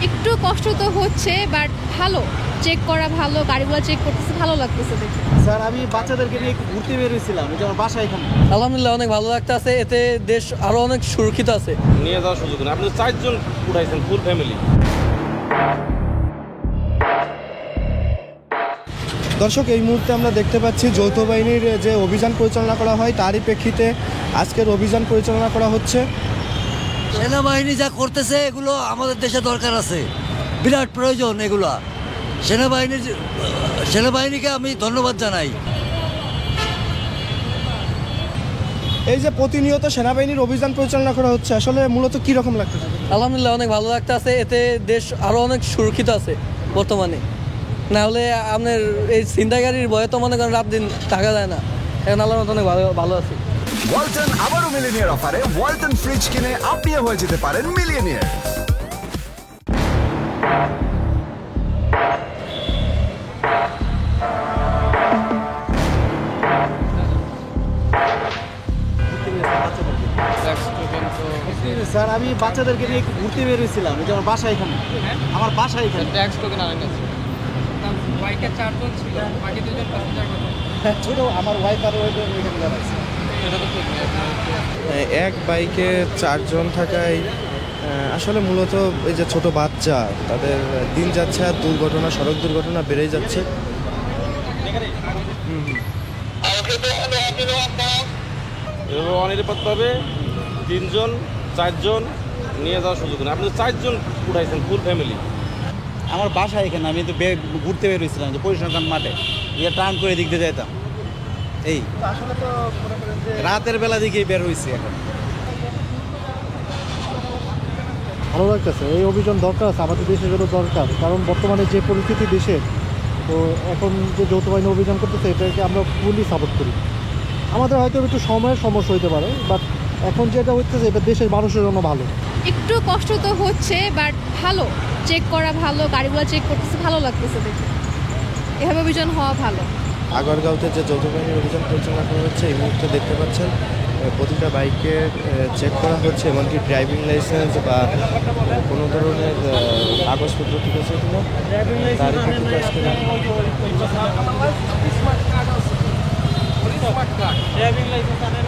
একটু কষ্ট তো হচ্ছে, বাট ভালো, চেক করা ভালো, গাড়িগুলো চেক করতেছে, ভালো লাগতেছে দেখে। স্যার আমি বাচ্চাদেরকে নিয়ে একটু ঘুরতে বেরিয়েছিলাম, এটা আমার বাসা এখানে। আলহামদুলিল্লাহ অনেক ভালো লাগতেছে, এতে দেশ আরো অনেক সুরক্ষিত আছে। নিয়ে যাওয়ার সুযোগ নেই, আপনি তো 4 জন উঠাইছেন, ফুল ফ্যামিলি। দর্শক, এই মুহূর্তে আমরা দেখতে পাচ্ছি যৌথ বাহিনীর যে অভিযান পরিচালনা করা হয় তারই প্রেক্ষিতে আজকের অভিযান পরিচালনা করা হচ্ছে। সেনাবাহিনী যা করতেছে এগুলো আমাদের দেশে দরকার আছে, বিরাট প্রয়োজন এগুলা। সেনাবাহিনীকে আমি ধন্যবাদ জানাই। এই যে প্রতিনিয়ত সেনাবাহিনীর অভিযান পরিচালনা করা হচ্ছে, আসলে মূলত কি রকম লাগতেছে? আলহামদুলিল্লাহ অনেক ভালো লাগতেছে, এতে দেশ আরো অনেক সুরক্ষিত আছে বর্তমানে। না হলে আপনার এই ছিনতাইকারীর ভয়ে তো মনে করেন রাত দিন থাকা যায় না। এখন আল্লাহর মতো অনেক ভালো আছে। ওয়ালটন আবারও মিলিয়নিয়ার অফারে ওয়ালটন ফ্রিজ কিনে আপনিও হয়ে যেতে পারেন মিলিয়নিয়ার। স্যার আমি বাচ্চাদেরকে নিয়ে একটু ঘুরতে বেরিয়েছিলাম, এটা আমার বাসা এখানে। আমার বাসা এখানে। ট্যাক্স টোকেন আনেন আছে। বাইকে 4 জন ছিল, বাকি 2 জন প্যাসেঞ্জার কত? ছোট আমার ওয়াইফ আর ওইখানে দাঁড়াইছে। এটা তো ঠিক নেই। এক বাইকে 4 জন থাকায় আসলে মূলত এই যে ছোট বাচ্চা, তাদের দিন যাচ্ছে আর দুর্ঘটনা, সড়ক দুর্ঘটনা বেড়েই যাচ্ছে। এভাবে অনিরাপদভাবে 3 জন 4 জন নিয়ে যাওয়ার সুযোগ নেই, আপনি তো 4 জন উঠাইছেন, ফুল ফ্যামিলি। আমার বাসা এখানে, আমি তো ঘুরতে বেরিয়েছিলাম যে পরিসংখ্যান মাঠে, ইয়ে টার্ন করে দিক দিয়ে যেতাম। এই আসলে তো রাতের বেলা দিকেই বের হয়েছি এখন। ভালো লাগতেছে, এই অভিযান দরকার আছে, আমাদের দেশের জন্য দরকার। কারণ বর্তমানে যে পরিস্থিতি দেশের, তো এখন যে যৌথ বাহিনী অভিযান করতেছে এটাকে আমরা ফুলি সাপোর্ট করি। আমাদের হয়তো একটু সময়ের সমস্যা হতে পারে, বাট এখন যেটা হচ্ছে এটা দেশের মানুষের জন্য ভালো। একটু কষ্ট তো হচ্ছে, বাট ভালো, চেক করা ভালো, গাড়িগুলো চেক করতেছে, ভালো লাগতেছে দেখে। এভাবে অভিযান হওয়া ভালো। আগারগাঁওতে যে যৌথ বাহিনীর অভিযান পরিচালনা করা হচ্ছে, এই মুহূর্তে দেখতে পাচ্ছেন প্রতিটা বাইকে চেক করা হচ্ছে, এমনকি ড্রাইভিং লাইসেন্স বা কোনো ধরনের কাগজপত্র ঠিক আছে কিনা তারই কিন্তু আজকে ড্রাইভিং লাইসেন্স আনেন।